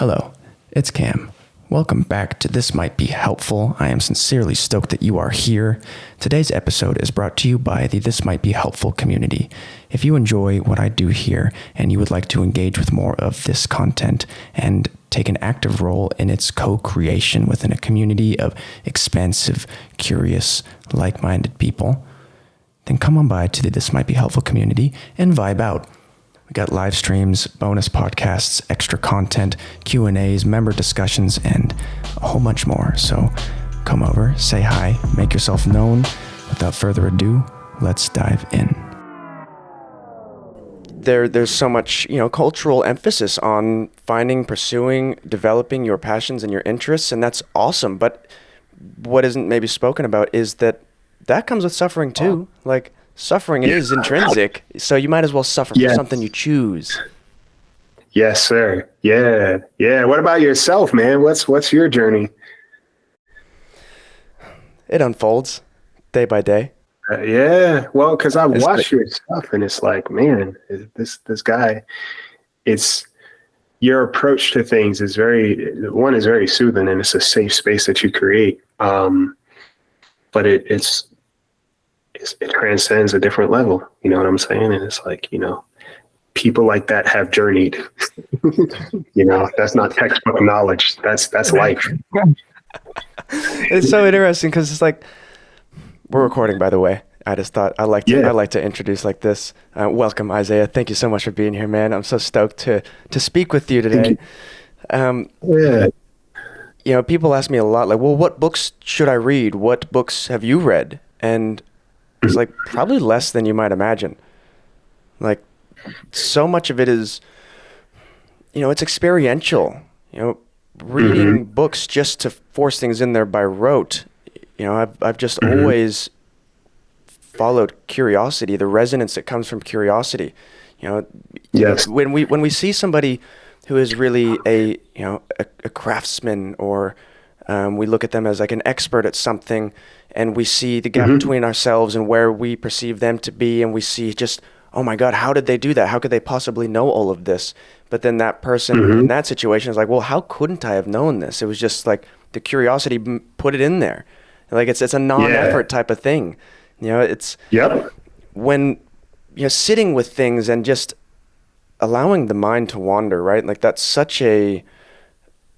Hello, it's Cam. Welcome back to This Might Be Helpful. I am sincerely stoked that you are here. Today's episode is brought to you by the This Might Be Helpful community. If you enjoy what I do here and you would like to engage with more of this content and take an active role in its co-creation within a community of expansive, curious, like-minded people, then come on by to the This Might Be Helpful community and vibe out. We got live streams, bonus podcasts, extra content, Q&As, member discussions, and a whole bunch more. So come over, say hi, make yourself known. Without further ado, let's dive in. There's so much, cultural emphasis on finding, pursuing, developing your passions and your interests, and that's awesome. But what isn't maybe spoken about is that comes with suffering too. Suffering is intrinsic, so you might as well suffer for something you choose. Yes, sir. Yeah. What about yourself, man? What's your journey? It unfolds day by day. Well, because I watch your stuff, and it's like, man, this guy. It's your approach to things is very soothing, and it's a safe space that you create. But it transcends a different level. You know what I'm saying? And it's like, people like that have journeyed. That's not textbook knowledge. That's life. It's so interesting because it's like, we're recording, by the way. I just thought I like to introduce like this. Welcome, Isaiah. Thank you so much for being here, man. I'm so stoked to speak with you today. People ask me a lot, like, well, what books should I read? What books have you read? And it's like probably less than you might imagine. Like, so much of it is, it's experiential. Reading books just to force things in there by rote. I've just always followed curiosity, the resonance that comes from curiosity. Yes. When we see somebody who is really a craftsman, or we look at them as like an expert at something, and we see the gap between ourselves and where we perceive them to be, and we see just, oh my God, how did they do that? How could they possibly know all of this? But then that person in that situation is like, well, how couldn't I have known this? It was just like the curiosity put it in there. Like it's a non-effort type of thing. It's when sitting with things and just allowing the mind to wander, right? Like that's such a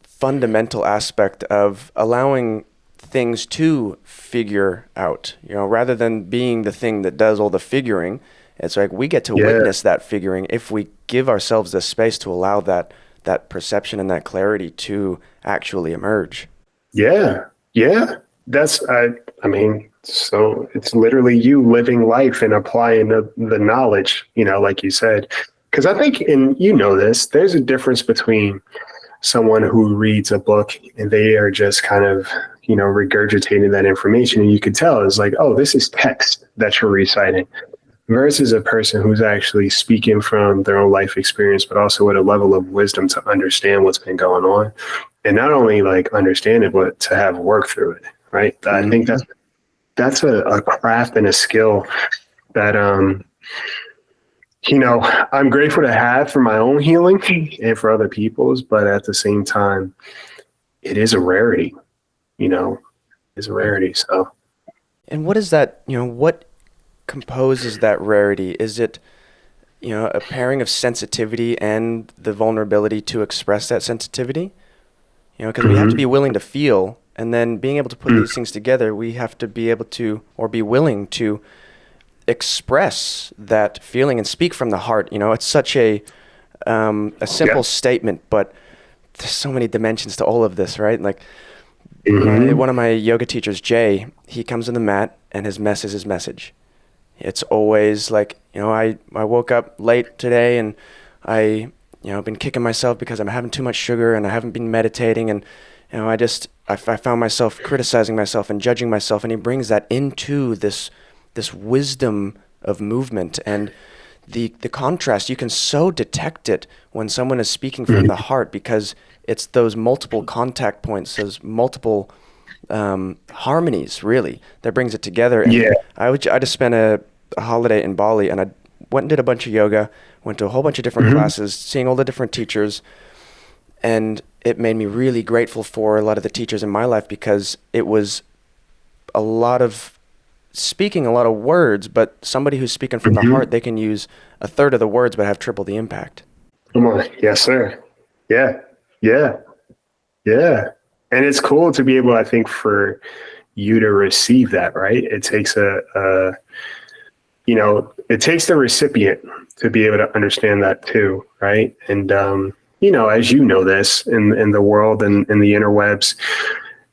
fundamental aspect of allowing things to figure out, rather than being the thing that does all the figuring. It's like we get to witness that figuring if we give ourselves the space to allow that perception and that clarity to actually emerge. Yeah. So it's literally you living life and applying the knowledge, like you said. Because I think, and there's a difference between someone who reads a book and they are just kind of, regurgitating that information. And you could tell it's like, oh, this is text that you're reciting, versus a person who's actually speaking from their own life experience, but also with a level of wisdom to understand what's been going on. And not only like understand it, but to have work through it. Right. I think that's a craft and a skill that, I'm grateful to have for my own healing and for other people's, but at the same time, it is a rarity, it's a rarity. So. And what is that, what composes that rarity? Is it, a pairing of sensitivity and the vulnerability to express that sensitivity? Because we have to be willing to feel, and then being able to put these things together, we have to be able to, or be willing to express that feeling and speak from the heart. It's such a simple statement, but there's so many dimensions to all of this, right? Like one of my yoga teachers, Jay, he comes on the mat and his mess is his message. It's always like, I woke up late today and I've been kicking myself because I'm having too much sugar and I haven't been meditating, and I found myself criticizing myself and judging myself, and he brings that into this wisdom of movement. And the contrast, you can so detect it when someone is speaking from the heart, because it's those multiple contact points, those multiple harmonies really that brings it together. And I just spent a holiday in Bali, and I went and did a bunch of yoga, went to a whole bunch of different classes, seeing all the different teachers, and it made me really grateful for a lot of the teachers in my life, because it was a lot of speaking a lot of words, but somebody who's speaking from the Hmm. heart, they can use a third of the words but have triple the impact. Come on. Yes, sir. Yeah. Yeah. Yeah. And it's cool to be able, I think, for you to receive that, right? It takes it takes the recipient to be able to understand that too, right? And, as you know this in the world and in the interwebs,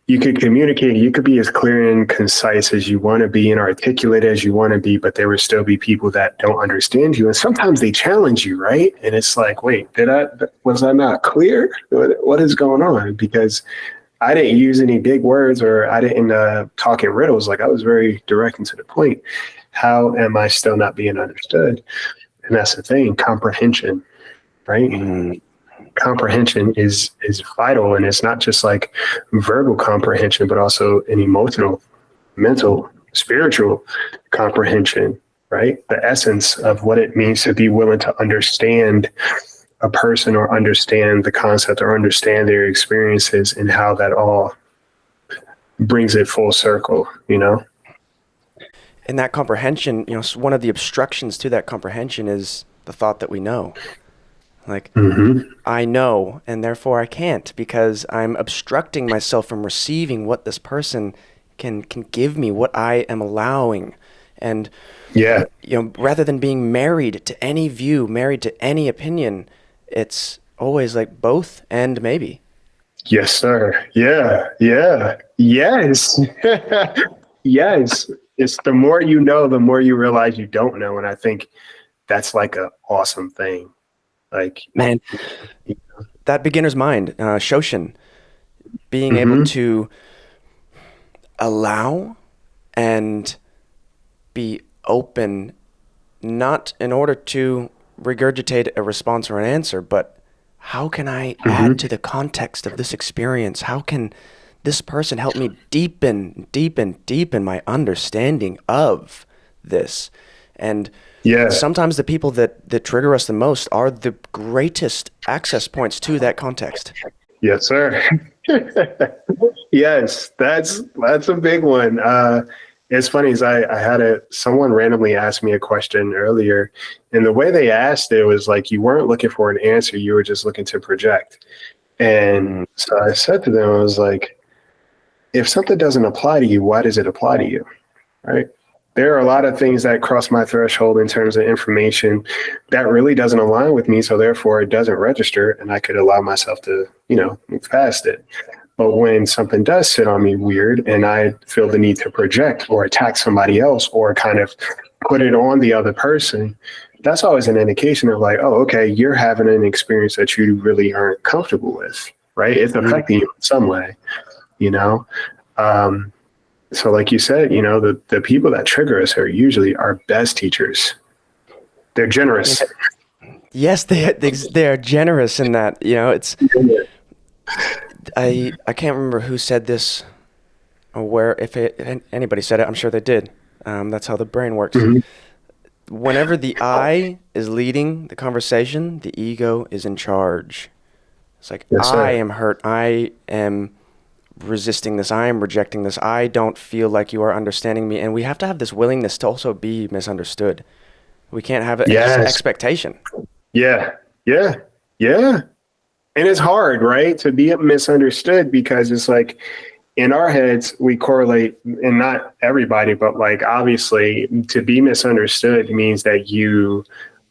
you could communicate, you could be as clear and concise as you want to be and articulate as you want to be, but there will still be people that don't understand you. And sometimes they challenge you, right? And it's like, wait, was I not clear? What is going on? Because I didn't use any big words, or I didn't talk in riddles. Like, I was very direct and to the point. How am I still not being understood? And that's the thing, comprehension, right? Mm. Comprehension is vital, and it's not just like verbal comprehension, but also an emotional, mental, spiritual comprehension, right? The essence of what it means to be willing to understand a person, or understand the concept, or understand their experiences, and how that all brings it full circle. And that comprehension, one of the obstructions to that comprehension is the thought that we know. Like, Hmm. I know, and therefore I can't, because I'm obstructing myself from receiving what this person can give me, what I am allowing. And, Yeah. rather than being married to any view, married to any opinion, it's always like both and maybe. Yes, sir. Yeah. Yeah. Yes. Yes. It's the more you know, the more you realize you don't know. And I think that's like an awesome thing. Like, Man, that beginner's mind, Shoshin, being able hmm. to allow and be open, not in order to regurgitate a response or an answer, but how can I add Hmm. to the context of this experience? How can this person help me deepen my understanding of this? And Yeah. sometimes the people that trigger us the most are the greatest access points to that context. Yes, sir. Yes, that's a big one. It's funny, is I had someone randomly ask me a question earlier, and the way they asked it was like, you weren't looking for an answer, you were just looking to project. And Mm. so I said to them, I was like, if something doesn't apply to you, why does it apply to you? Right? There are a lot of things that cross my threshold in terms of information that really doesn't align with me. So therefore it doesn't register, and I could allow myself to, move past it. But when something does sit on me weird, and I feel the need to project or attack somebody else, or kind of put it on the other person, that's always an indication of like, oh, okay, you're having an experience that you really aren't comfortable with, right? It's Mm. affecting you in some way, you know? Um, so like you said, the people that trigger us are usually our best teachers. They're generous. Yes, they are generous in that. It's I can't remember who said this, or where, if anybody said it. I'm sure they did. That's how the brain works. Hmm. Whenever the I is leading the conversation, the ego is in charge. It's like, Yes, I sir. am hurt. I am resisting this. I am rejecting this. I don't feel like you are understanding me. And we have to have this willingness to also be misunderstood. We can't have an Yes. expectation. Yeah. Yeah. Yeah. And it's hard, right, to be misunderstood, because it's like in our heads, we correlate, and not everybody, but like obviously to be misunderstood means that you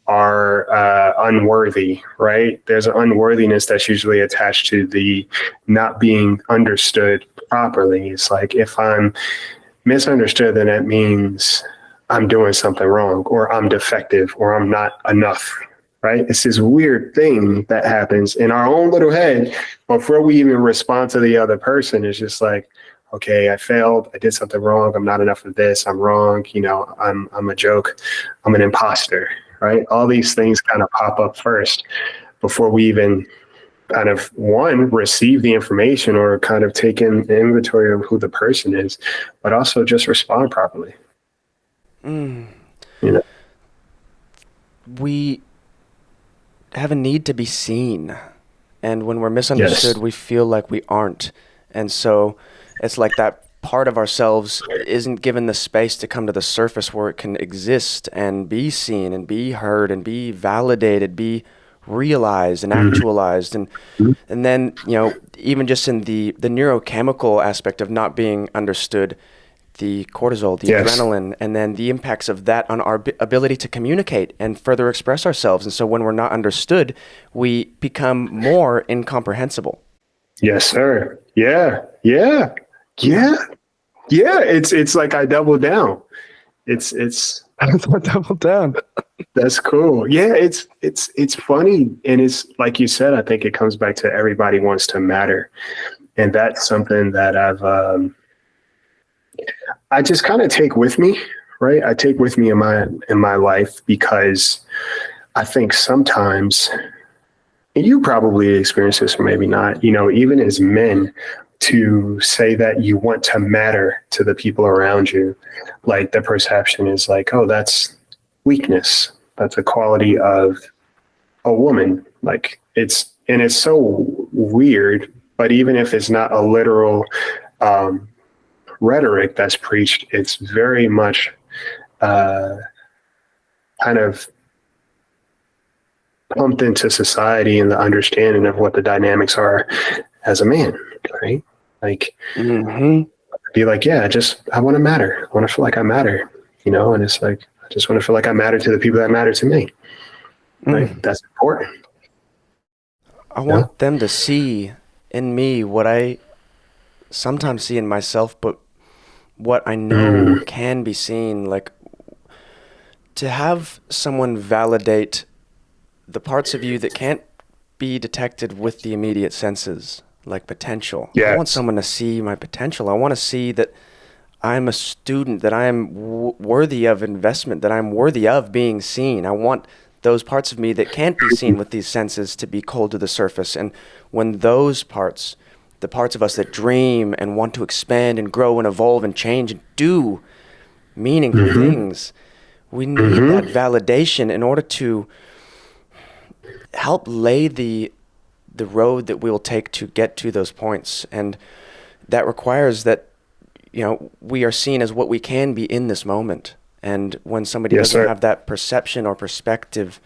are unworthy, right? There's an unworthiness that's usually attached to the not being understood properly. It's like, if I'm misunderstood, then that means I'm doing something wrong, or I'm defective, or I'm not enough, right? It's this weird thing that happens in our own little head before we even respond to the other person. It's just like, okay, I failed. I did something wrong. I'm not enough of this. I'm wrong. I'm a joke. I'm an imposter, right? All these things kind of pop up first before we even kind of receive the information, or kind of take in the inventory of who the person is, but also just respond properly. Mm. You know, We have a need to be seen. And when we're misunderstood, Yes. we feel like we aren't. And so it's like that part of ourselves isn't given the space to come to the surface where it can exist and be seen and be heard and be validated, be realized and Mhm. actualized. And then, even just in the neurochemical aspect of not being understood, the cortisol, the Yes. adrenaline, and then the impacts of that on our ability to communicate and further express ourselves. And so when we're not understood, we become more incomprehensible. Yes, sir. Yeah. Yeah. Yeah. Yeah. It's like I double down. It's Double down. That's cool. Yeah, it's funny, and it's like you said. I think it comes back to everybody wants to matter, and that's something that I just kind of take with me, right? I take with me in my life because I think sometimes, and you probably experience this or maybe not. Even as men, to say that you want to matter to the people around you, like the perception is like, oh, that's weakness. That's a quality of a woman. Like it's so weird, but even if it's not a literal um, rhetoric that's preached, it's very much uh, kind of pumped into society and the understanding of what the dynamics are as a man, right? Like, Hmm. be like, yeah, I want to matter. I want to feel like I matter, and it's like, I just want to feel like I matter to the people that matter to me, right? Mm. That's important. I Yeah. want them to see in me what I sometimes see in myself, but what I know Mm, can be seen. Like to have someone validate the parts of you that can't be detected with the immediate senses, like potential. I want yes. someone to see my potential. I want to see that I'm a student, that I am worthy of investment, that I'm worthy of being seen. I want those parts of me that can't be seen with these senses to be cold to the surface. And when those parts, the parts of us that dream and want to expand and grow and evolve and change and do meaningful Mm-hmm. things, we need that Mm-hmm. validation in order to help lay the road that we will take to get to those points. And that requires that we are seen as what we can be in this moment. And when somebody Yes, doesn't sir. have that perception or perspective,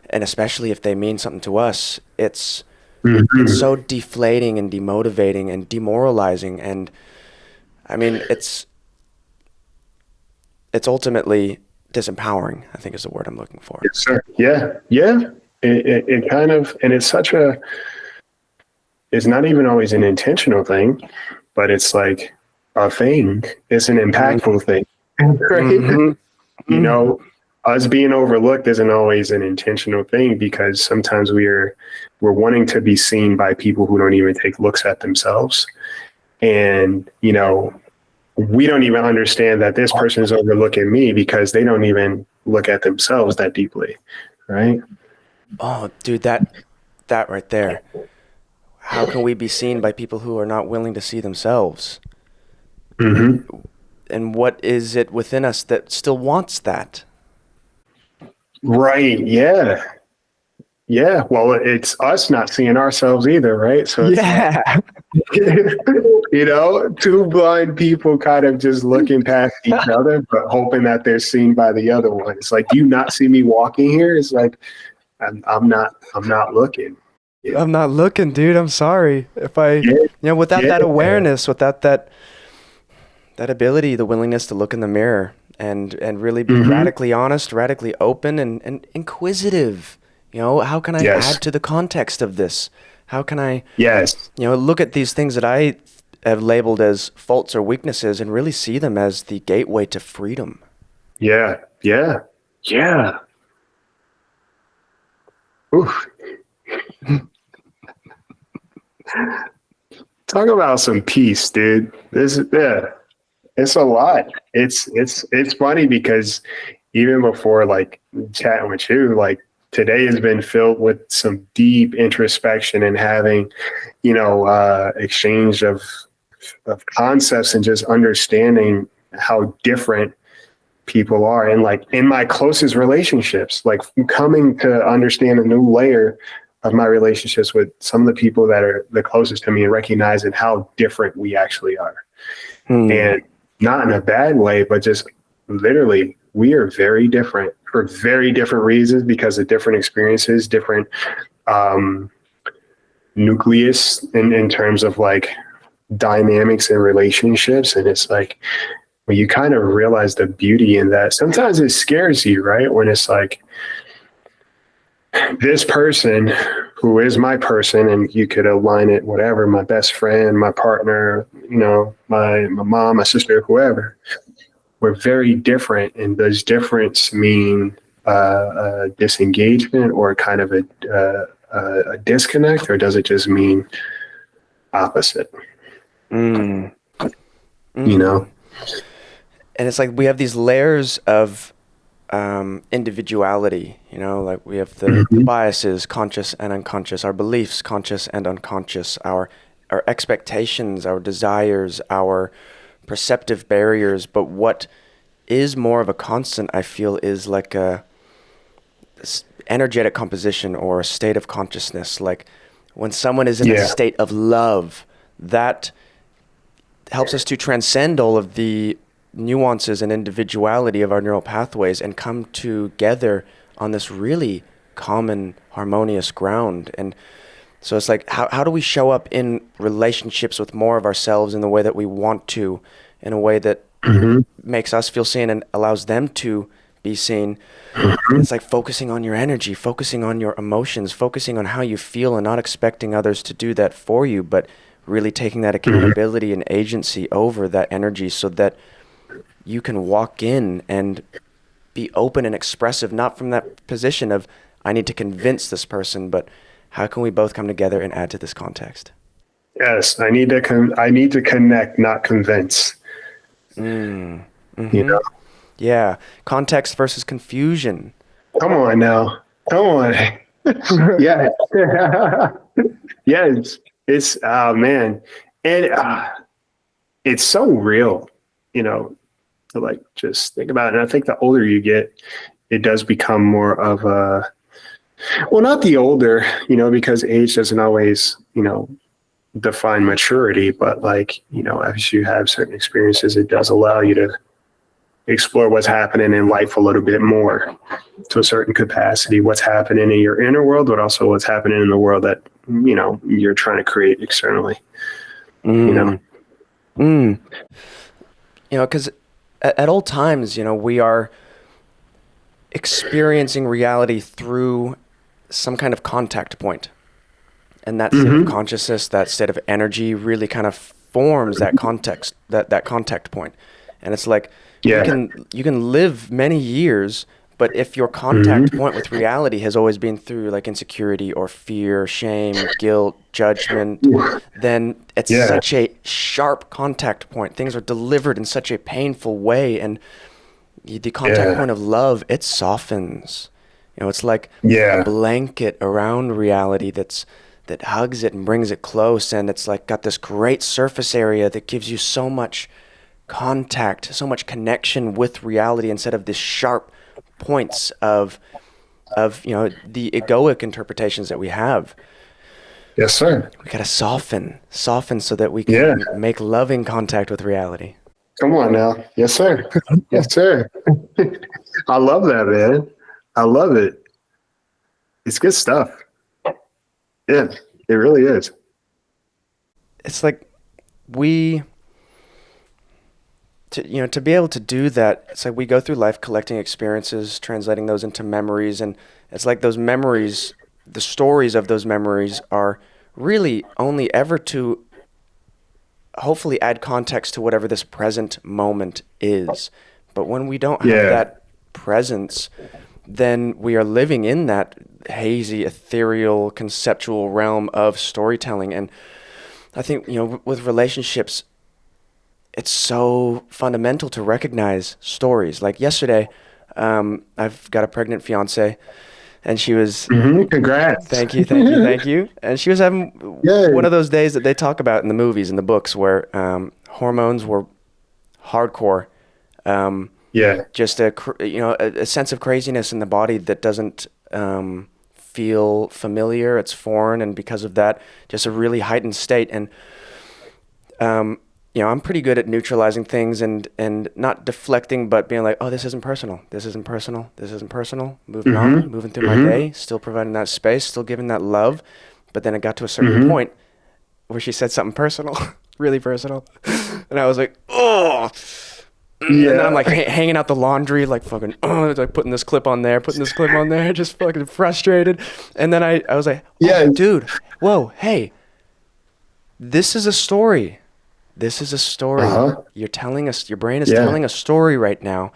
and especially if they mean something to us, it's Mm-hmm. so deflating and demotivating and demoralizing. And I mean, it's ultimately disempowering, I think is the word I'm looking for. Yes, sir. Yeah. Yeah. It kind of, and it's not even always an intentional thing, but it's like a thing. It's an Mm-hmm. impactful thing, right? You Mm-hmm. know, us being overlooked isn't always an intentional thing because sometimes we're wanting to be seen by people who don't even take looks at themselves. And, we don't even understand that this person is overlooking me because they don't even look at themselves that deeply. Right. Oh, dude, that right there. How can we be seen by people who are not willing to see themselves? Hmm. And what is it within us that still wants that? Right. Yeah. Yeah. Well, it's us not seeing ourselves either. Right. So it's like, Yeah. two blind people kind of just looking past each other, but hoping that they're seen by the other one. It's like, do you not see me walking here? It's like, I'm not looking. Yeah. I'm not looking, dude. I'm sorry. If Yeah. without Yeah. that awareness, without that ability, the willingness to look in the mirror and really be Hmm. radically honest, radically open and inquisitive. How can I Yes. add to the context of this? How can I, Yes. look at these things that I have labeled as faults or weaknesses and really see them as the gateway to freedom? Yeah. Yeah. Yeah. Oof. Talk about some peace, dude. Yeah, it's a lot. It's funny because even before like chatting with you, like today has been filled with some deep introspection and having, exchange of concepts and just understanding how different people are. And like in my closest relationships, like coming to understand a new layer of my relationships with some of the people that are the closest to me and recognizing how different we actually are. And not in a bad way, but just literally, we are very different for very different reasons because of different experiences, different nucleus in terms of like dynamics and relationships. And it's like, when you kind of realize the beauty in that, sometimes it scares you, right? When it's like, this person who is my person, and you could align it, whatever, my best friend, my partner, you know, my mom, my sister, whoever, we're very different. And does difference mean disengagement or kind of a disconnect, or does it just mean opposite? You know? And it's like we have these layers of individuality, you know, like we have the biases, conscious and unconscious, our beliefs, conscious and unconscious, our expectations, our desires, our perceptive barriers. But what is more of a constant, I feel, is like a energetic composition or a state of consciousness. Like when someone is in a state of love, that helps us to transcend all of the nuances and individuality of our neural pathways and come together on this really common, harmonious ground. And so it's like, how do we show up in relationships with more of ourselves in the way that we want to, in a way that makes us feel seen and allows them to be seen? It's like focusing on your energy, focusing on your emotions, focusing on how you feel, and not expecting others to do that for you, but really taking that accountability and agency over that energy so that you can walk in and be open and expressive, not from that position of, I need to convince this person, but how can we both come together and add to this context? Yes, I need to connect, not convince. You know? Yeah, context versus confusion. Come on now. Come on. Yeah. Yes. It's, oh man. And it's so real, you know, to like just think about it. And I think the older you get, it does become more of a, well, not the older, you know, because age doesn't always, you know, define maturity, but like, you know, as you have certain experiences, it does allow you to explore what's happening in life a little bit more to a certain capacity, what's happening in your inner world, but also what's happening in the world that, you know, you're trying to create externally, you know? You know, because at all times, you know, we are experiencing reality through some kind of contact point. And that state of consciousness, that state of energy really kind of forms that context, that contact point. And it's like, you can live many years, but if your contact point with reality has always been through like insecurity or fear, shame, guilt, judgment, then it's such a sharp contact point. Things are delivered in such a painful way, and the contact point of love, it softens. You know, it's like a blanket around reality that hugs it and brings it close, and it's like got this great surface area that gives you so much contact, so much connection with reality instead of the sharp points of you know, the egoic interpretations that we have. Yes, sir. We gotta soften so that we can make loving contact with reality. Come on now. Yes, sir. Yes, sir. I love that, man. I love it. It's good stuff. Yeah, it really is. It's like to be able to do that, it's like we go through life collecting experiences, translating those into memories, and it's like those memories, the stories of those memories are really only ever to hopefully add context to whatever this present moment is. But when we don't have that presence, then we are living in that hazy, ethereal, conceptual realm of storytelling. And I think, you know, with relationships, it's so fundamental to recognize stories. Like yesterday, I've got a pregnant fiance, and she was congrats. Thank you. And she was having one of those days that they talk about in the movies and the books where hormones were hardcore. Just a sense of craziness in the body that doesn't feel familiar, it's foreign, and because of that, just a really heightened state. And I'm pretty good at neutralizing things and not deflecting, but being like, oh, this isn't personal. This isn't personal. This isn't personal. Moving on, moving through my day, still providing that space, still giving that love. But then it got to a certain point where she said something personal, really personal. And I was like, oh. Yeah. And then I'm like hanging out the laundry, like fucking, like putting this clip on there, just fucking frustrated. And then I was like, dude, whoa, hey, this is a story. This is a story. You're telling us, your brain is telling a story right now.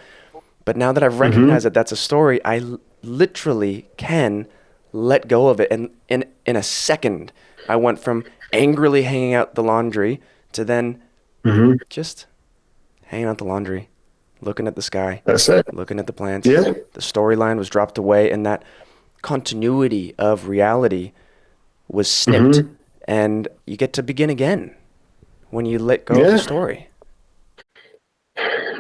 But now that I've recognized that that's a story, I literally can let go of it. And in a second, I went from angrily hanging out the laundry to then just hanging out the laundry, looking at the sky, that's it, looking at the plants. Yeah. The storyline was dropped away, and that continuity of reality was snipped. And you get to begin again when you let go of the story.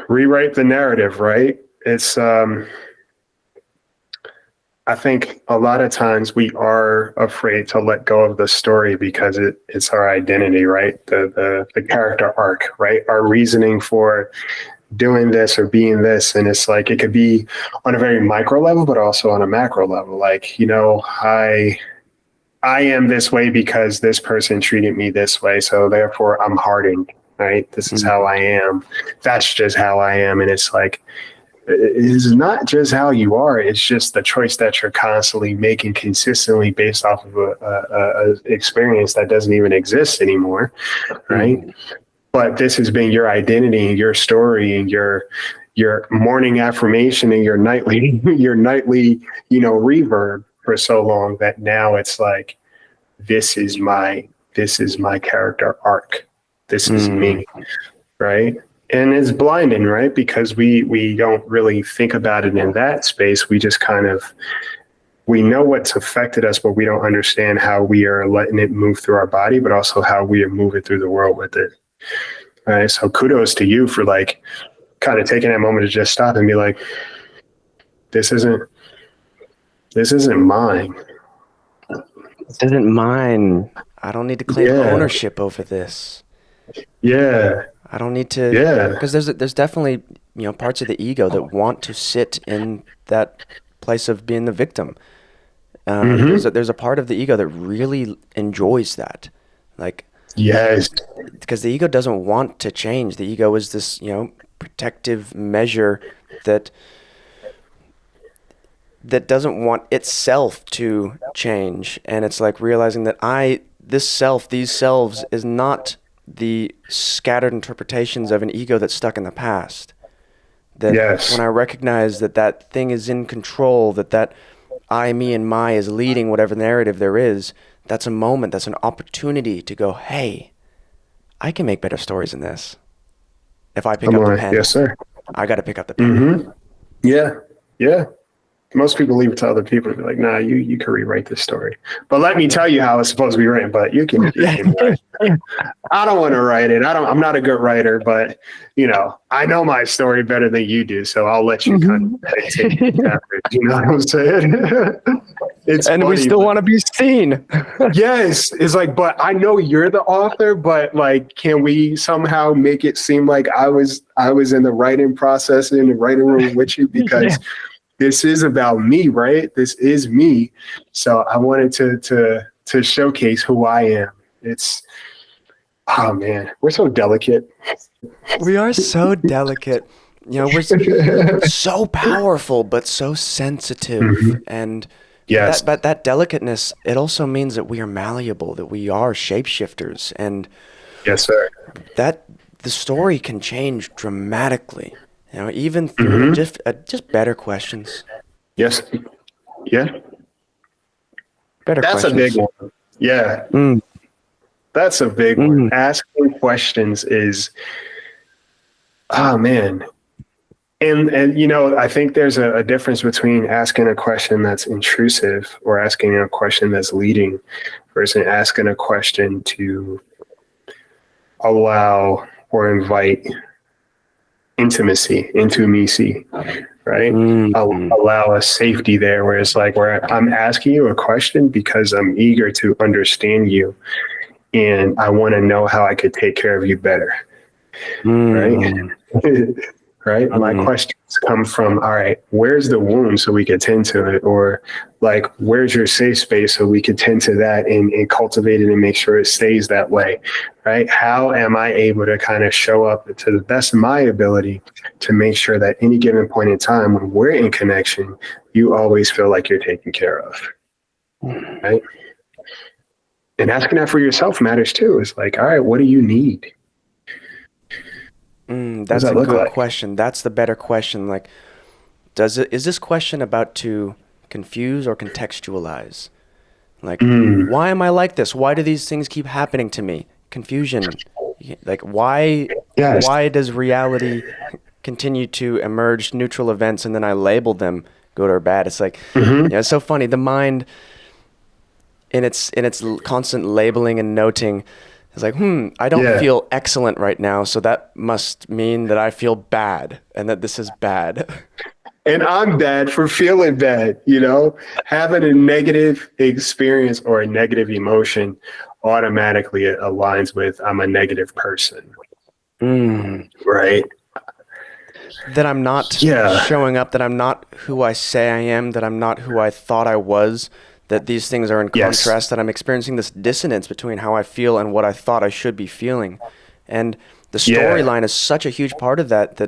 Rewrite the narrative, right? It's I think a lot of times we are afraid to let go of the story because it's our identity, right? The character arc, right? Our reasoning for doing this or being this. And it's like, it could be on a very micro level, but also on a macro level. Like, I am this way because this person treated me this way. So therefore I'm hardened, right? This is how I am. That's just how I am. And it's like, it's not just how you are. It's just the choice that you're constantly making consistently based off of a experience that doesn't even exist anymore, right? But this has been your identity and your story and your morning affirmation and your nightly reverb for so long that now it's like, this is my character arc. This is me, right? And it's blinding, right? Because we don't really think about it in that space. We just we know what's affected us, but we don't understand how we are letting it move through our body, but also how we are moving through the world with it. All right. So kudos to you for kind of taking that moment to just stop and be like, this isn't mine. This isn't mine. I don't need to claim ownership over this. Yeah. I don't need to, because there's definitely, parts of the ego that want to sit in that place of being the victim. There's a part of the ego that really enjoys that. Like, yes, because the ego doesn't want to change. The ego is this, protective measure that doesn't want itself to change. And it's like realizing that these selves is not the scattered interpretations of an ego that's stuck in the past. That when I recognize that thing is in control, that I, me, and my is leading whatever narrative there is, that's a moment, that's an opportunity to go, hey, I can make better stories than this. If I pick up the pen. Yes, sir. I got to pick up the pen. Yeah. Yeah. Most people leave it to other people to be like, nah, you can rewrite this story. But let me tell you how it's supposed to be written, but you can write it. I don't want to write it. I'm not a good writer, but I know my story better than you do. So I'll let you kind of take it after. You know what I'm saying? It's and funny, we still want to be seen. Yes. It's like, but I know you're the author, but can we somehow make it seem like I was in the writing process in the writing room with you? Because this is about me, right? This is me. So I wanted to showcase who I am. Oh man, we're so delicate. We are so delicate. We're so powerful, but so sensitive. And that delicateness, it also means that we are malleable, that we are shapeshifters. And yes, sir. That the story can change dramatically. Even through just better questions. Yes. Yeah. Better That's questions. A big one. Yeah. That's a big one. Asking questions is, oh man. And I think there's a difference between asking a question that's intrusive or asking a question that's leading versus asking a question to allow or invite intimacy, right? Allow a safety there where it's like where I'm asking you a question because I'm eager to understand you and I want to know how I could take care of you better, right? Right? My questions come from, all right, where's the wound so we could tend to it? Or like, where's your safe space so we could tend to that and cultivate it and make sure it stays that way, right? How am I able to kind of show up to the best of my ability to make sure that any given point in time when we're in connection, you always feel like you're taken care of, right? And asking that for yourself matters too. It's like, all right, what do you need? What does That's that a look good like? question. That's the better question. Like, is this question about to confuse or contextualize? Like, why am I like this? Why do these things keep happening to me? Confusion. Like, Yes. why does reality continue to emerge neutral events and then I label them good or bad? It's like, it's so funny. The mind in its constant labeling and noting is like, I don't Yeah. feel excellent right now, so that must mean that I feel bad and that this is bad. And I'm bad for feeling bad, having a negative experience or a negative emotion automatically aligns with I'm a negative person. Right. That I'm not Yeah. showing up, that I'm not who I say I am, that I'm not who I thought I was, that these things are in Yes. contrast, that I'm experiencing this dissonance between how I feel and what I thought I should be feeling. And the Yeah. storyline is such a huge part of that,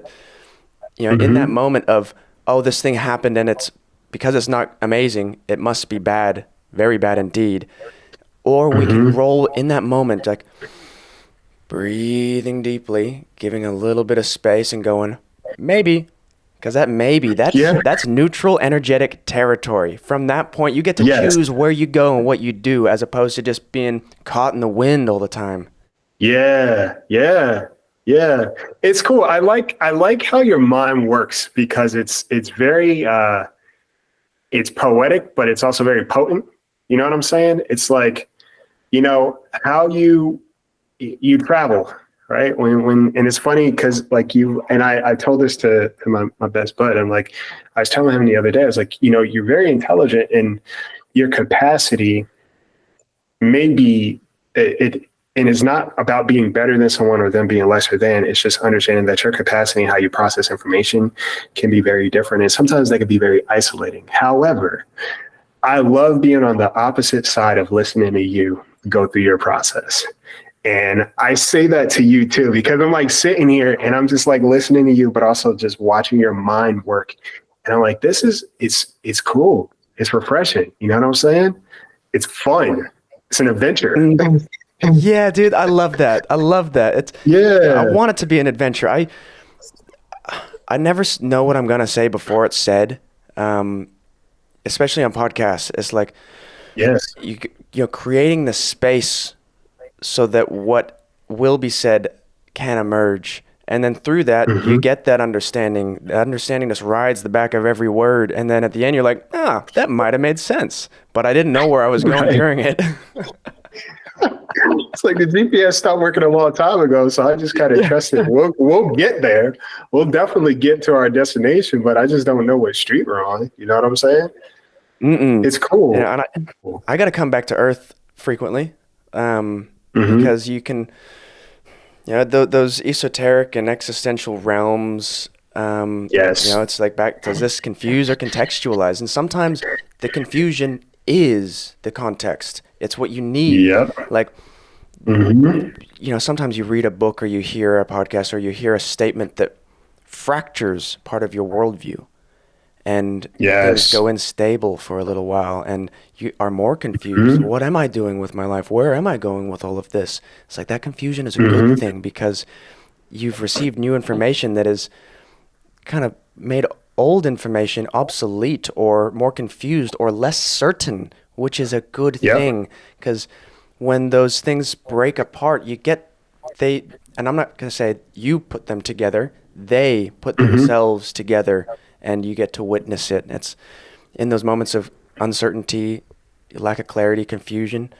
in that moment of, oh, this thing happened and it's because it's not amazing, it must be bad, very bad indeed. Or we can roll in that moment, like breathing deeply, giving a little bit of space and going, maybe. Because that maybe, Yeah. that's neutral energetic territory. From that point, you get to Yes. choose where you go and what you do, as opposed to just being caught in the wind all the time. Yeah. Yeah. Yeah. It's cool. I like how your mind works because it's very it's poetic, but it's also very potent. You know what I'm saying? It's like, how you travel, right? When and it's funny because like you and I told this to my best bud. I'm like, I was telling him the other day, I was like, you're very intelligent and your capacity may be it and it's not about being better than someone or them being lesser than. It's just understanding that your capacity and how you process information can be very different. And sometimes they can be very isolating. However, I love being on the opposite side of listening to you go through your process. And I say that to you too, because I'm like sitting here and I'm just like listening to you, but also just watching your mind work. And I'm like, it's cool. It's refreshing. You know what I'm saying? It's fun. It's an adventure. Yeah, dude, I love that. I love that. I Yeah. want it to be an adventure. I never know what I'm gonna say before it's said, especially on podcasts. It's like Yes. you're creating the space so that what will be said can emerge. And then through that, you get that understanding. The understanding just rides the back of every word. And then at the end, you're like, that might have made sense. But I didn't know where I was going Right. during it. It's like the GPS stopped working a long time ago, so I just kind of trusted we'll get there. We'll definitely get to our destination, but I just don't know what street we're on. You know what I'm saying? It's cool. And I got to come back to Earth frequently because you can, those esoteric and existential realms. Yes. It's like does this confuse or contextualize? And sometimes the confusion is the context. It's what you need. Yep. Like, sometimes you read a book or you hear a podcast or you hear a statement that fractures part of your worldview and things Yes. go unstable for a little while and you are more confused. What am I doing with my life? Where am I going with all of this? It's like that confusion is a good thing because you've received new information that is kind of made old information obsolete or more confused or less certain, which is a good thing because when those things break apart, and I'm not going to say you put them together, they put themselves together and you get to witness it. It's in those moments of uncertainty, lack of clarity, confusion,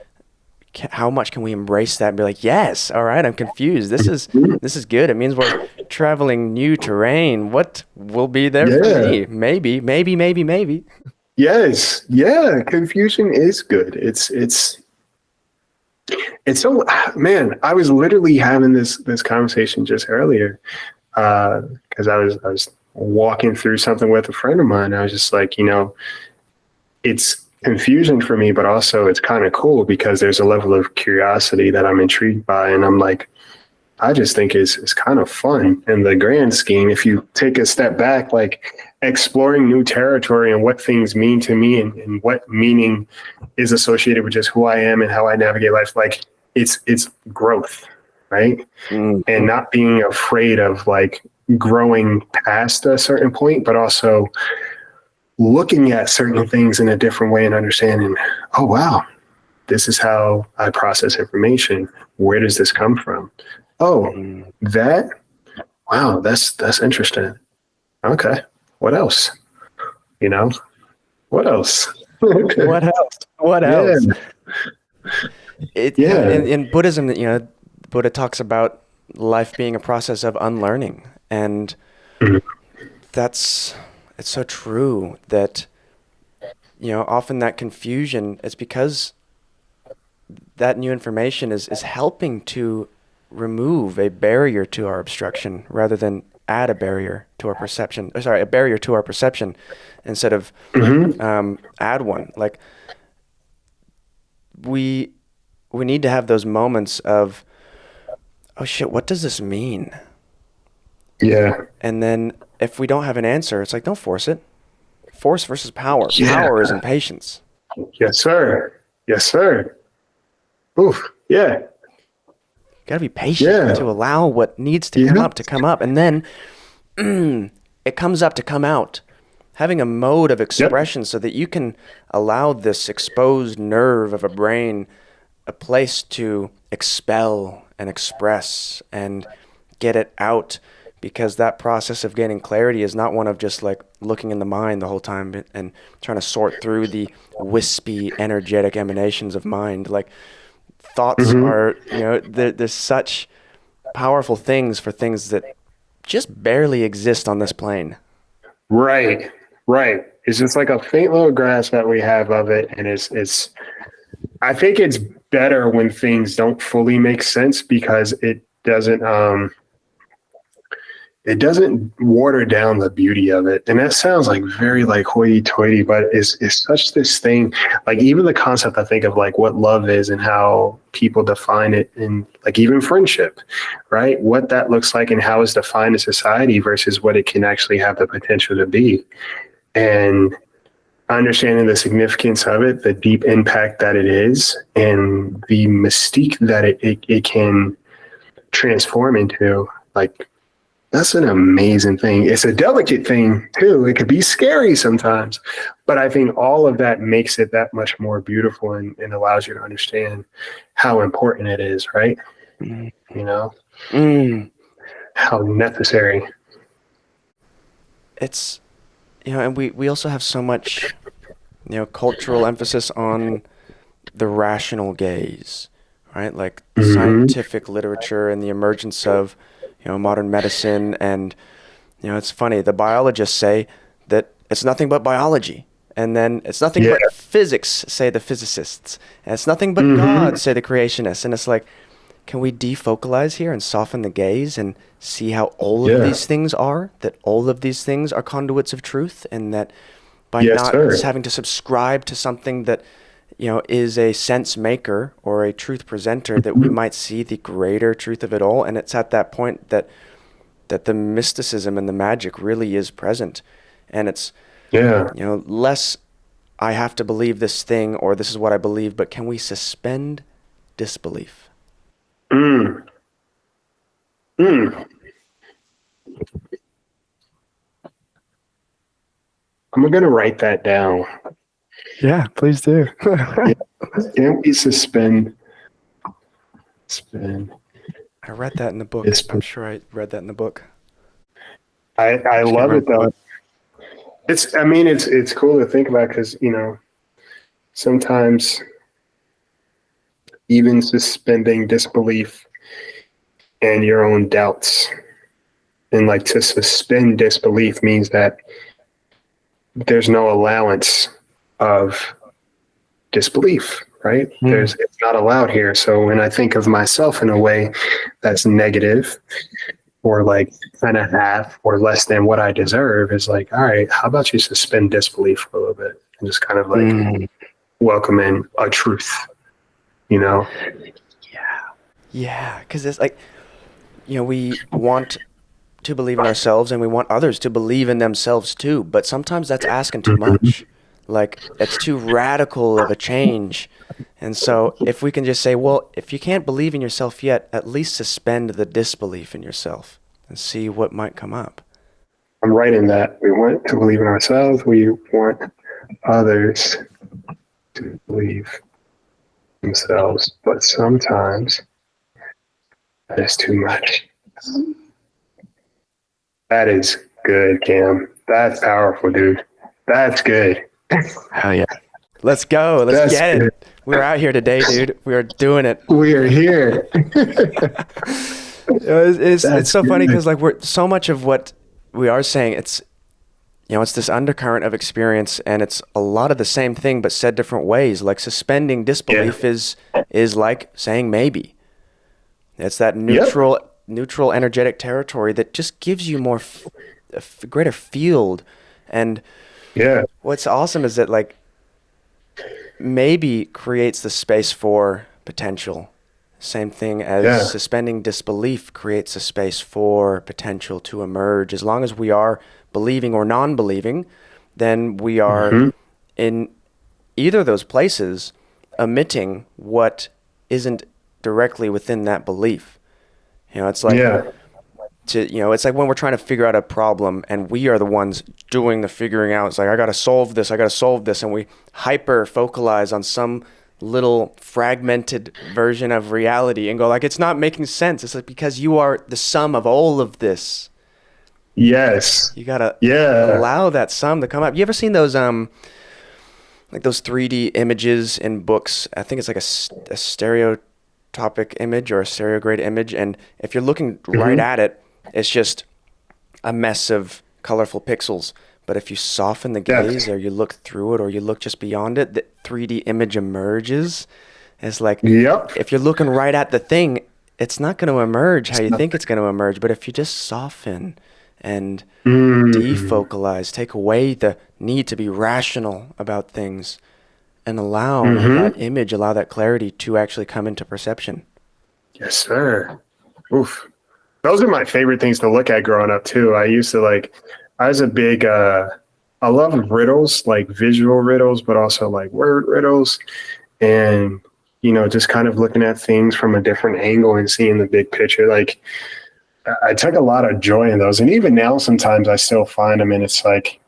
how much can we embrace that and be like, yes, all right, I'm confused. This is good. It means we're traveling new terrain. What will be there for Yeah. me? Maybe, maybe, maybe, maybe. Yes. Yeah. Confusion is good. It's so, man, I was literally having this conversation just earlier, because I was walking through something with a friend of mine. I was just like, it's confusion for me, but also it's kind of cool because there's a level of curiosity that I'm intrigued by. And I'm like, I just think it's kind of fun in the grand scheme. If you take a step back, like exploring new territory and what things mean to me, and what meaning is associated with just who I am and how I navigate life, like it's growth, right? And Mhm. not being afraid of like growing past a certain point, but also looking at certain things in a different way and understanding, oh wow, this is how I process information. Where does this come from? Oh, Mhm. that, wow, that's interesting. Okay. What else? You know, what else? What else? What Yeah. else? Yeah. In Buddhism, Buddha talks about life being a process of unlearning, and Mhm. that's it's so true that often that confusion is because that new information is helping to remove a barrier to our obstruction rather than add a barrier to our perception. Sorry, a barrier to our perception instead of Mhm. add one. Like we we need to have those moments of, oh shit, what does this mean? Yeah. And then if we don't have an answer, it's like, don't force it. Force versus power. Yeah. Power is impatience. Yes, sir. Yes, sir. Oof. Yeah. You gotta be patient Yeah. to allow what needs Yeah. to come up, and then it comes up to come out. Having a mode of Yep. expression so that you can allow this exposed nerve of a brain a place to expel and express and get it out, because that process of gaining clarity is not one of just like looking in the mind the whole time and trying to sort through the wispy energetic emanations of mind. Like thoughts Hmm. are, there's such powerful things for things that just barely exist on this plane. Right. Right. It's just like a faint little grasp that we have of it. And I think it's better when things don't fully make sense because it doesn't water down the beauty of it. And that sounds like very like hoity toity, but it's such this thing. Like even the concept I think of like what love is and how people define it, and like even friendship, right? What that looks like and how it's defined in society versus what it can actually have the potential to be. And understanding the significance of it, the deep impact that it is, and the mystique that it can transform into, like that's an amazing thing. It's a delicate thing too. It could be scary sometimes, but I think all of that makes it that much more beautiful, and allows you to understand how important it is, right? Mm. You know, Mm. how necessary. It's, and we also have so much, cultural emphasis on the rational gaze, right? Like Hmm. scientific literature and the emergence of, modern medicine. And, it's funny, the biologists say that it's nothing but biology. And then it's nothing Yeah. but physics, say the physicists. And it's nothing but God, Hmm. say the creationists. And it's like, can we defocalize here and soften the gaze and see how all of Yeah. these things are? That all of these things are conduits of truth, and that by Yes, not sir. having to subscribe to something that is a sense maker or a truth presenter, that we Mhm. might see the greater truth of it all. And it's at that point that the mysticism and the magic really is present. And it's, Yeah. less I have to believe this thing or this is what I believe, but can we suspend disbelief? Mm. Mm. I'm gonna write that down. Yeah, please do. Yeah. Can we suspend I read that in the book. I'm disbelief? sure I read that in the book. I Just can't love it remember though. what. I mean, it's cool to think about because sometimes even suspending disbelief and your own doubts. And like to suspend disbelief means that there's no allowance of disbelief, right? It's not allowed here. So when I think of myself in a way that's negative or like kind of half or less than what I deserve, is like, all right, how about you suspend disbelief for a little bit and just kind of like welcome in a truth, you know? Yeah, because it's like, we want to believe in ourselves and we want others to believe in themselves too, but sometimes that's asking too much. Like, it's too radical of a change. And so if we can just say, well, if you can't believe in yourself yet, at least suspend the disbelief in yourself and see what might come up. I'm writing that. We want to believe in ourselves. We want others to believe themselves, but sometimes that is too much. That is good, Cam. That's powerful, dude. That's good. Hell yeah. Let's go. Let's get it. We're out here today, dude. We are doing it. We are here. It's so funny because like we're so much of what we are saying, it's this undercurrent of experience, and it's a lot of the same thing but said different ways. Like suspending disbelief is like saying maybe. It's that neutral energetic territory that just gives you more a greater field. And what's awesome is that like maybe creates the space for potential. Same thing as suspending disbelief creates a space for potential to emerge. As long as we are believing or non-believing, then we are in either of those places emitting what isn't directly within that belief. It's like it's like when we're trying to figure out a problem and we are the ones doing the figuring out. It's like, I got to solve this, and we hyper focalize on some little fragmented version of reality and go like, it's not making sense. It's like, because you are the sum of all of this. Yes. You gotta allow that sum to come up. You ever seen those like those 3D images in books? I think it's like a stereotopic image or a stereograde image, and if you're looking right at it, it's just a mess of colorful pixels. But if you soften the gaze or you look through it or you look just beyond it, the 3D image emerges. It's like, if you're looking right at the thing, it's not going to emerge how you think it's going to emerge. But if you just soften and defocalize, take away the need to be rational about things and allow that image, allow that clarity to actually come into perception. Yes, sir. Oof. Those are my favorite things to look at growing up too. I was a big, I love riddles, like visual riddles, but also like word riddles. And, just kind of looking at things from a different angle and seeing the big picture. Like I took a lot of joy in those. And even now, sometimes I still find them, and it's like,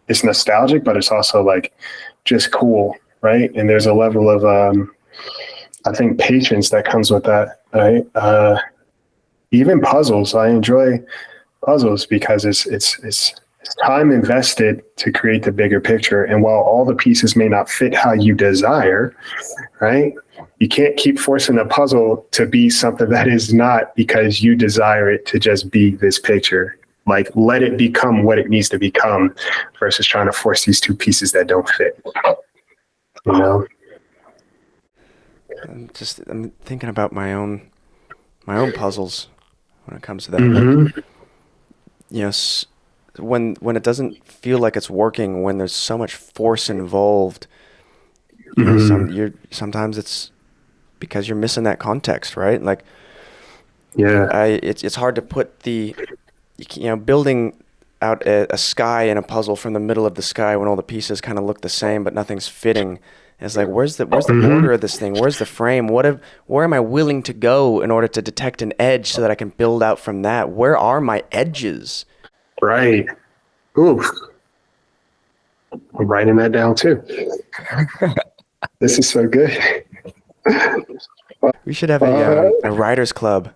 it's nostalgic, but it's also like just cool. Right. And there's a level of, I think, patience that comes with that. Right. Even puzzles. I enjoy puzzles because it's time invested to create the bigger picture. And while all the pieces may not fit how you desire, right, you can't keep forcing a puzzle to be something that is not, because you desire it to just be this picture. Like, let it become what it needs to become versus trying to force these two pieces that don't fit. I'm thinking about my own puzzles when it comes to that. Yes, when it doesn't feel like it's working, when there's so much force involved, sometimes it's because you're missing that context, right? Like, it's hard to put building out a sky in a puzzle from the middle of the sky when all the pieces kind of look the same but nothing's fitting. It's like, where's the border of this thing? Where's the frame? Where am I willing to go in order to detect an edge so that I can build out from that? Where are my edges? Right. Oof. I'm writing that down too. This is so good. We should have a writers club.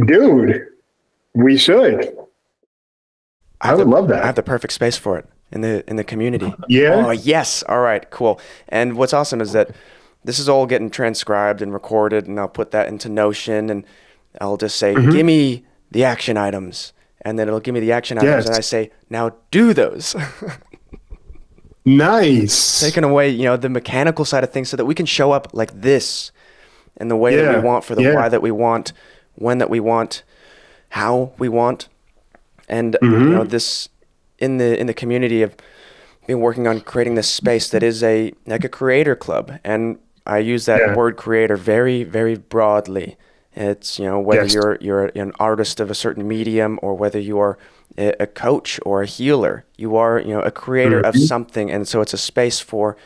Dude, we should. I would love that. I have the perfect space for it in the community. Yeah. Oh, yes. All right, cool. And what's awesome is that this is all getting transcribed and recorded, and I'll put that into Notion, and I'll just say, Hmm. give me the action items. And then it'll give me the action items, and I Yes. say, now do those. Nice. Taking away, the mechanical side of things so that we can show up like this in the way that we Yeah. want, for the Yeah. why that we want, when that we want, how we want. And, Hmm. this in the community of been working on creating this space that is like a creator club, and I use that Yeah. word creator very, very broadly. It's, whether Yes. you're an artist of a certain medium, or whether you are a coach or a healer, you are, a creator of Hmm. something. And so it's a space for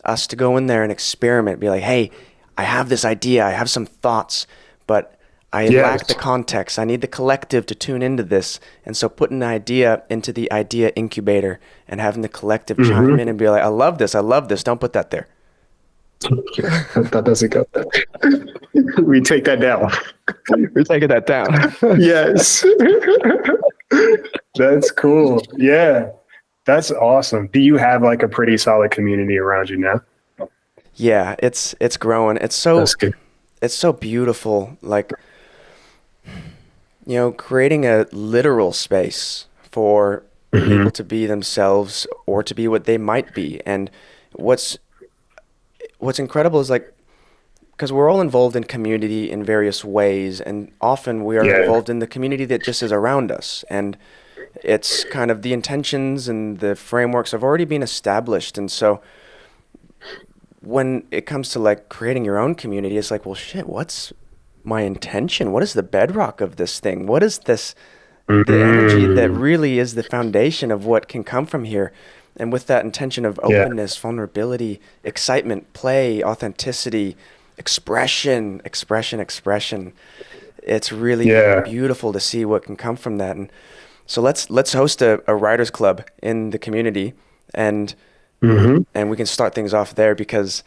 us to go in there and experiment, be like, hey, I have this idea, I have some thoughts, but I lack the Yes. context. I need the collective to tune into this. And so putting the idea into the idea incubator and having the collective chime Hmm. in and be like, I love this. I love this. Don't put that there. That doesn't go. We take that down. We're taking that down. Yes. That's cool. Yeah. That's awesome. Do you have like a pretty solid community around you now? Yeah, it's growing. That's good. It's so beautiful. Like, creating a literal space for Hmm. people to be themselves or to be what they might be. And what's incredible is, like, because we're all involved in community in various ways, and often we are Yeah. involved in the community that just is around us. And it's kind of the intentions and the frameworks have already been established. And so when it comes to like creating your own community, it's like, well, shit, what's my intention? What is the bedrock of this thing? What is this, the energy that Mm. really is the foundation of what can come from here? And with that intention of Yeah. openness, vulnerability, excitement, play, authenticity, expression, it's really Yeah. beautiful to see what can come from that. And so let's host a writers club in the community, and Hmm. we can start things off there, because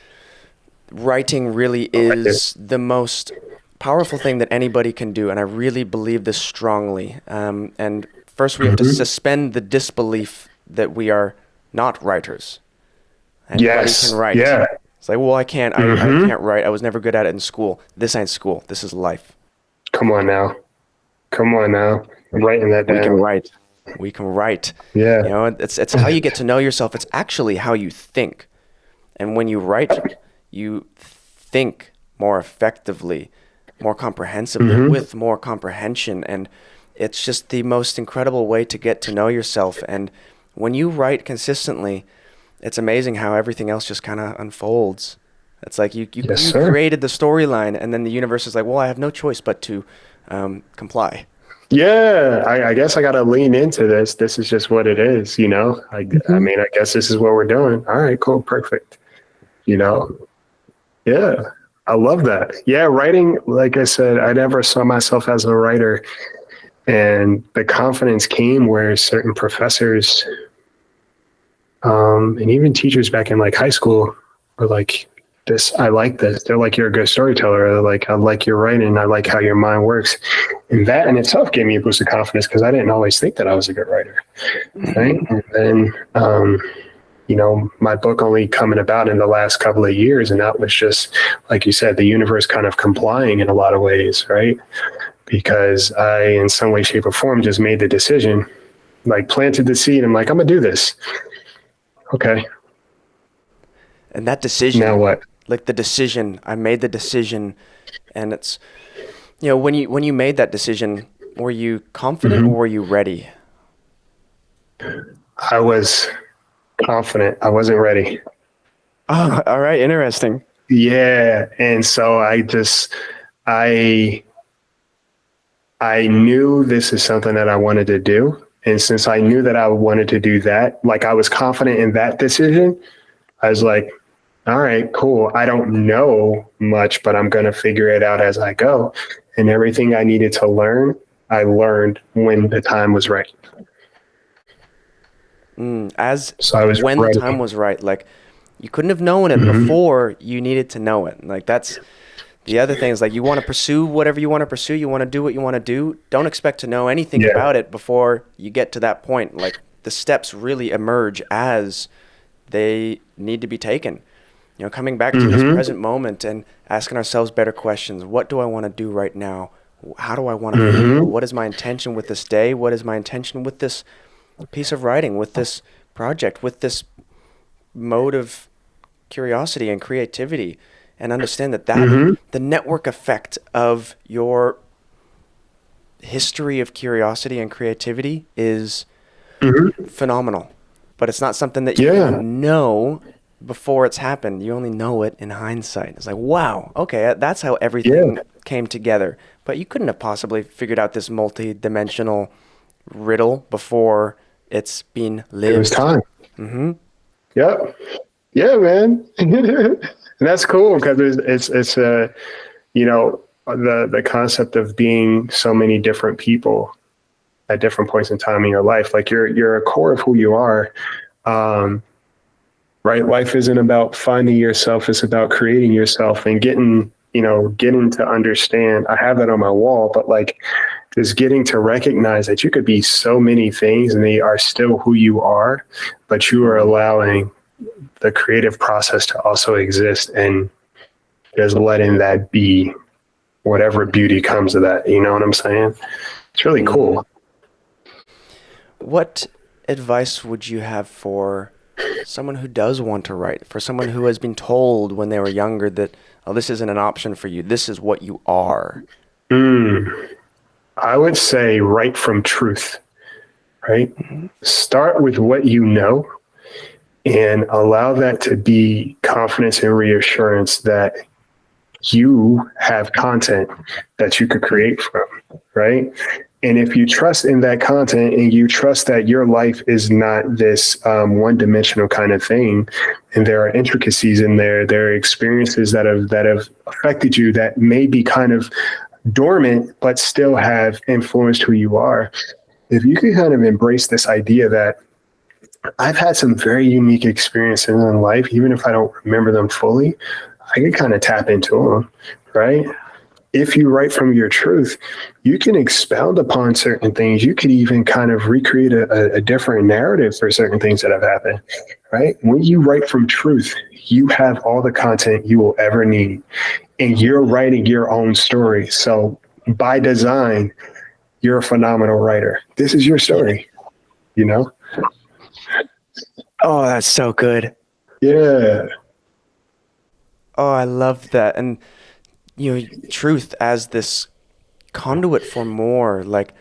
writing really I like it. is the most powerful thing that anybody can do, and I really believe this strongly. And first, we have to Hmm. suspend the disbelief that we are not writers. Anybody can Yes. write. Yeah. It's like, well, I can't. I Hmm. can't write. I was never good at it in school. This ain't school. This is life. Come on now. Come on now. I'm writing that We can down. write. We can write. Yeah. It's how you get to know yourself. It's actually how you think. And when you write, you think more effectively, more comprehensively, Hmm. with more comprehension. And it's just the most incredible way to get to know yourself. And when you write consistently, it's amazing how everything else just kind of unfolds. It's like Yes, you sir. created the storyline, and then the universe is like, well, I have no choice but to comply. Yeah. I guess I got to lean into this. This is just what it is, you know? I Hmm. mean, I guess this is what we're doing. All right, cool. Perfect. You know? Yeah. I love that. Yeah. Writing, like I said, I never saw myself as a writer. And the confidence came where certain professors, and even teachers back in like high school were like, this, I like this. They're like, you're a good storyteller. They're like, I like your writing. I like how your mind works. And that in itself gave me a boost of confidence because I didn't always think that I was a good writer. Right. And then, my book only coming about in the last couple of years. And that was just, like you said, the universe kind of complying in a lot of ways. Right. Because I, in some way, shape, or form, just made the decision, like planted the seed. I'm like, I'm going to do this. Okay. And that Now decision, what? like the decision, I made the decision, and it's, when you made that decision, were you confident or Hmm. were you ready? I was confident. I wasn't ready. Oh, all right, interesting. Yeah. And so I I knew this is something that I wanted to do. And since I knew that I wanted to do that, like I was confident in that decision, I was like, all right, cool. I don't know much, but I'm going to figure it out as I go. And everything I needed to learn, I learned when the time was right. As So I was when the time ready. was right, like you couldn't have known it Hmm. before you needed to know it. Like that's the other thing, is like, you want to pursue whatever you want to pursue, you want to do what you want to do. Don't expect to know anything Yeah. about it before you get to that point. Like the steps really emerge as they need to be taken. coming back to this present moment and asking ourselves better questions. What do I want to do right now? How do I want to feel? What is my intention with this day? What is my intention with this piece of writing, with this project, with this mode of curiosity and creativity? And understand that the network effect of your history of curiosity and creativity is phenomenal. But it's not something that you know before it's happened. You only know it in hindsight. It's like, wow, okay, that's how everything came together. But you couldn't have possibly figured out this multi-dimensional riddle before it's been lived. It was time. Yep. Yeah, man. And that's cool because it's the concept of being so many different people at different points in time in your life. Like you're a core of who you are. Right. Life isn't about finding yourself. It's about creating yourself and getting to understand. I have that on my wall, but like just getting to recognize that you could be so many things and they are still who you are, but you are allowing the creative process to also exist and just letting that be whatever beauty comes of that. You know what I'm saying? It's really cool. What advice would you have for someone who does want to write, for someone who has been told when they were younger that, oh, this isn't an option for you, this is what you are? I would say write from truth, right? Start with what you know and allow that to be confidence and reassurance that you have content that you could create from, right? And if you trust in that content and you trust that your life is not this one-dimensional kind of thing, and there are intricacies in there, there are experiences that have affected you that may be kind of dormant, but still have influenced who you are. If you could kind of embrace this idea that I've had some very unique experiences in life, even if I don't remember them fully, I can kind of tap into them, right? If you write from your truth, you can expound upon certain things. You could even kind of recreate a different narrative for certain things that have happened, right? When you write from truth, you have all the content you will ever need, and you're writing your own story. So by design, you're a phenomenal writer. This is your story, you know? Oh, that's so good. Yeah. Oh, I love that. And truth as this conduit for more, like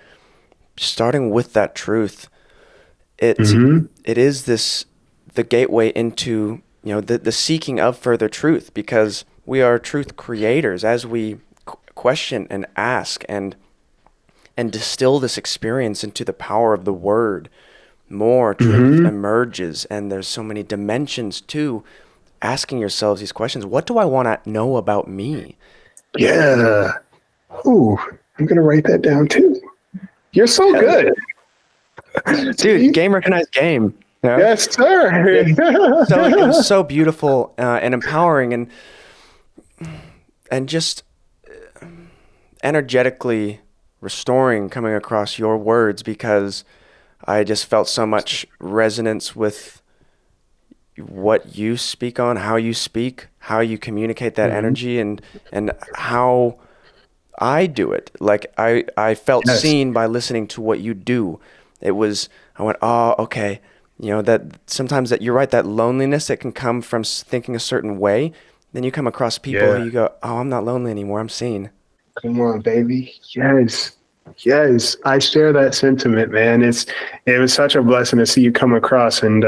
starting with that truth, it is the gateway into the seeking of further truth, because we are truth creators as we question and ask and distill this experience into the power of the word. More truth emerges, and there's so many dimensions to asking yourselves these questions. What do I want to know about me? Yeah. Ooh, I'm going to write that down too. You're so good. Dude, game recognized game. Yes, sir. So it was so beautiful and empowering and just energetically restoring coming across your words, because I just felt so much resonance with what you speak on, how you speak, how you communicate that energy, and how I do it. Like I felt seen by listening to what you do. I went, oh, okay. That sometimes that you're right, that loneliness that can come from thinking a certain way. Then you come across people who you go, oh, I'm not lonely anymore. I'm seen. Come on, baby. Yes, I share that sentiment, man. It was such a blessing to see you come across, and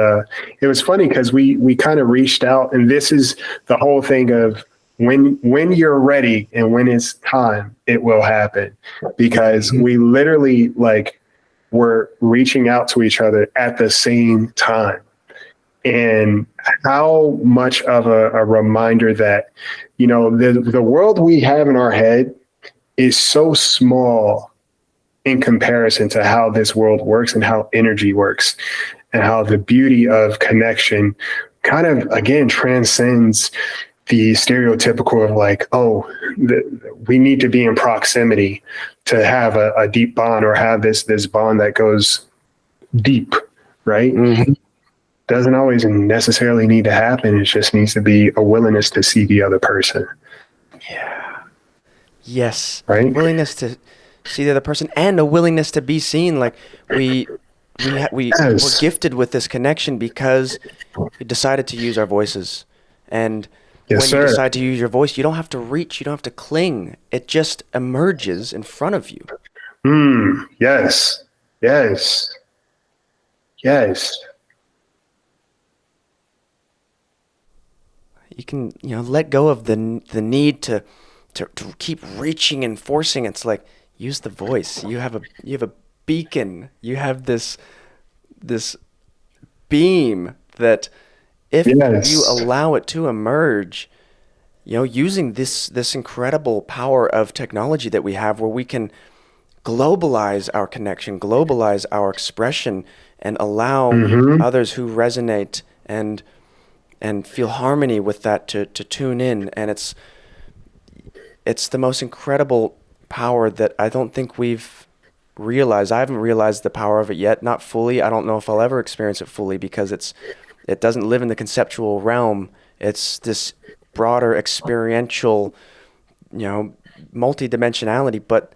it was funny because we kind of reached out, and this is the whole thing of when you're ready and when it's time, it will happen, because we literally were reaching out to each other at the same time, and how much of a reminder that the world we have in our head is so small in comparison to how this world works and how energy works, and how the beauty of connection kind of, again, transcends the stereotypical of we need to be in proximity to have a deep bond, or have this bond that goes deep, right? doesn't always necessarily need to happen. It just needs to be a willingness to see the other person. Yeah. Yes. Right? Willingness to see the other person and a willingness to be seen. Like we're Yes. gifted with this connection because we decided to use our voices. And Yes, when you sir. decide to use your voice, you don't have to reach, you don't have to cling. It just emerges in front of you. Yes. Yes. Yes. You can, let go of the need to keep reaching and forcing. It's like use the voice. You have a beacon. You have this beam that if you Yes. allow it to emerge, using this incredible power of technology that we have where we can globalize our connection, globalize our expression, and allow Mm-hmm. others who resonate and feel harmony with that to tune in. And it's the most incredible power that I don't think we've realized. I haven't realized the power of it yet, not fully. I don't know if I'll ever experience it fully because it doesn't live in the conceptual realm. It's this broader experiential, multidimensionality. But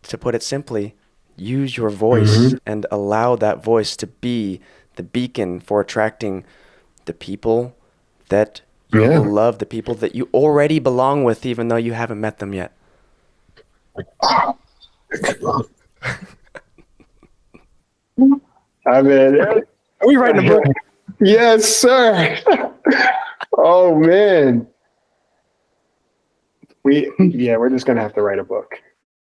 to put it simply, use your voice Mm-hmm. and allow that voice to be the beacon for attracting the people that you will Yeah. love, the people that you already belong with, even though you haven't met them yet. I mean, Are we writing a book? yes, sir. Oh man. We're just gonna have to write a book.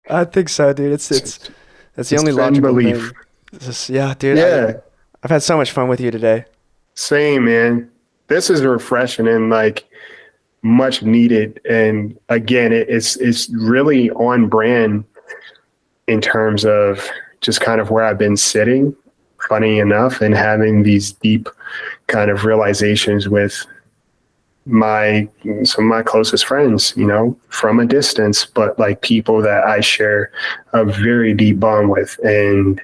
I think so, dude. It's that's the only Suspend logical belief. thing. It's just, yeah, dude. Yeah. I've had so much fun with you today. Same, man. This is refreshing and like much needed. And again, it's really on brand in terms of just kind of where I've been sitting, funny enough, and having these deep kind of realizations with some of my closest friends, from a distance, but like people that I share a very deep bond with. And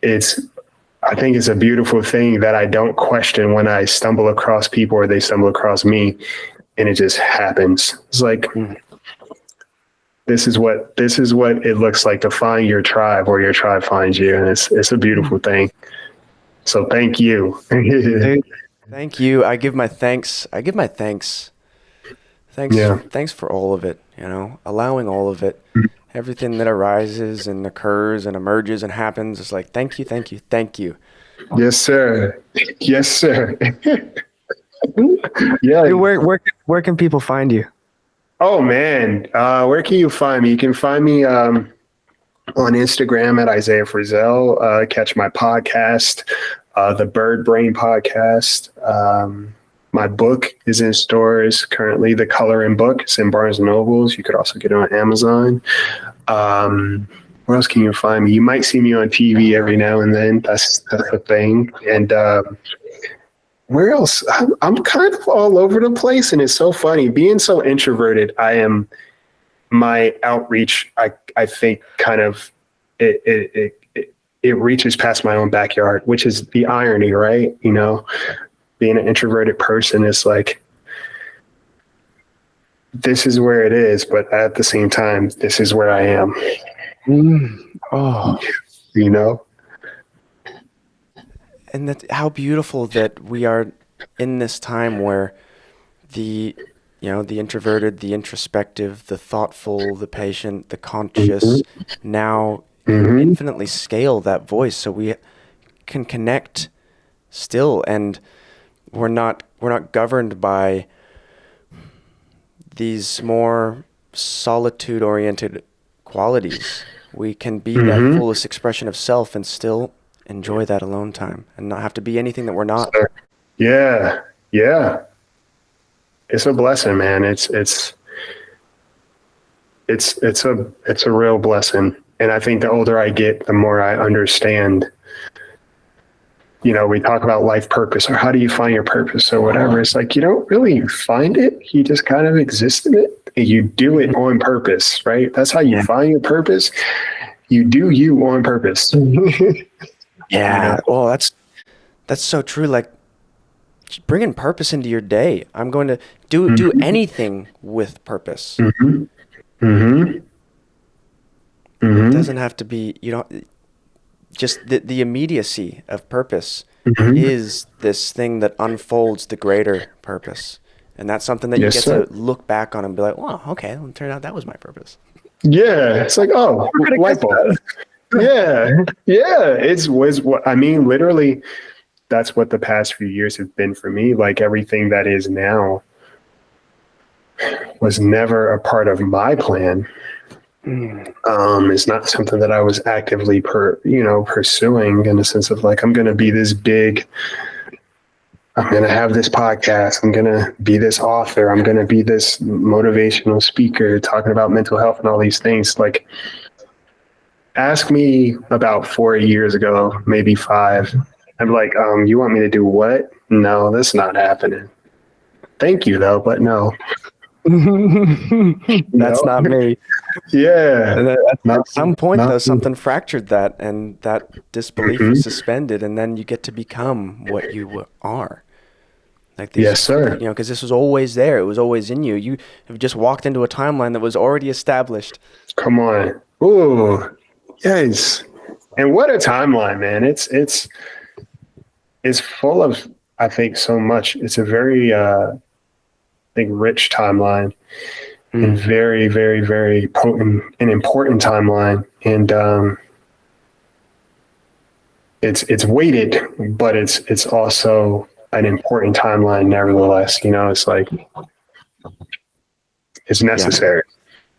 I think it's a beautiful thing that I don't question when I stumble across people or they stumble across me, and it just happens. It's like, this is what it looks like to find your tribe or your tribe finds you. And it's a beautiful thing. So thank you. Dude, thank you. I give my thanks. Yeah. Thanks for all of it, allowing all of it. Everything that arises and occurs and emerges and happens. It's like, thank you, thank you, thank you. Yes, sir. Yes, sir. Yeah. Dude, where can people find you? Oh man. Where can you find me? You can find me on Instagram at Isaiah Frizzelle. Catch my podcast, the Bird Brain podcast. My book is in stores currently. The Coloring book is in Barnes and Nobles. You could also get it on Amazon. Where else can you find me? You might see me on TV every now and then. That's the thing. And where else? I'm kind of all over the place, and it's so funny. Being so introverted, my outreach, I think, kind of it reaches past my own backyard, which is the irony, right? Being an introverted person is like, this is where it is, but at the same time, this is where I am. Oh, and that how beautiful that we are in this time where the the introverted, the introspective, the thoughtful, the patient, the conscious now can infinitely scale that voice so we can connect still, and we're not governed by these more solitude oriented qualities. We can be that fullest expression of self and still enjoy that alone time and not have to be anything that we're not. Yeah. Yeah. It's a blessing, man. It's a real blessing. And I think the older I get, the more I understand. We talk about life purpose or how do you find your purpose or whatever. It's like, you don't really find it. You just kind of exist in it and you do it on purpose, right? That's how you find your purpose. You do you on purpose. Yeah. Well, That's so true. Like, bringing purpose into your day. I'm going to do anything with purpose. Mm-hmm. Mm-hmm. It Mm-hmm. doesn't have to be, just the immediacy of purpose Mm-hmm. is this thing that unfolds the greater purpose. And that's something that you Yes, get to sir. look back on and be like, wow, okay, well, it turned out that was my purpose. Yeah. It's like, oh, We're gonna light guess bulb. that. Yeah. Yeah. It's was what I mean, literally, that's what the past few years have been for me. Like everything that is now was never a part of my plan. Mm. It's not something that I was actively pursuing in the sense of like, I'm going to be this big, I'm going to have this podcast, I'm going to be this author, I'm going to be this motivational speaker talking about mental health and all these things. Like, ask me about 4 years ago, maybe five. I'm like, you want me to do what? No, that's not happening. Thank you though, but no. That's No. not me. Yeah. And at Not some point, not though, something fractured that, and that disbelief was Mhm. suspended, and then you get to become what you are. Like Yes, these, sir. because this was always there. It was always in you. You have just walked into a timeline that was already established. Come on. Ooh, yes. And what a timeline, man. It's full of, I think, so much. It's a very I think rich timeline and Mm. very, very, very potent and important timeline. And it's weighted, but it's also an important timeline nevertheless. It's like it's Yeah. necessary,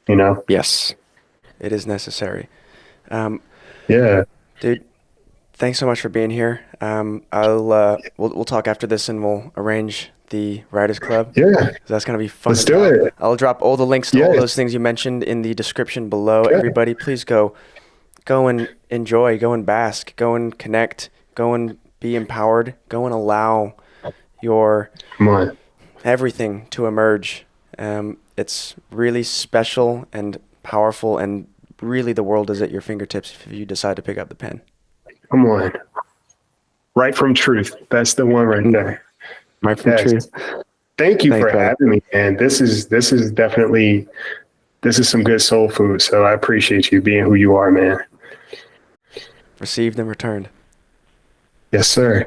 you know? Yes. It is necessary. Um, Yeah. Dude, thanks so much for being here. We'll talk after this and we'll arrange the Writers Club. Yeah. 'Cause that's gonna be fun Let's as do hell. it. I'll drop all the links to all those Yes. things you mentioned in the description below. Yeah. Everybody, please go and enjoy, go and bask, go and connect, go and be empowered, go and allow your Come on. everything to emerge. It's really special and powerful, and really the world is at your fingertips if you decide to pick up the pen. Come on. Right from truth. That's the one right there. Right from Yes. truth. Thank you Thanks, for brother. having me, man. This is definitely this is some good soul food. So I appreciate you being who you are, man. Received and returned. Yes, sir.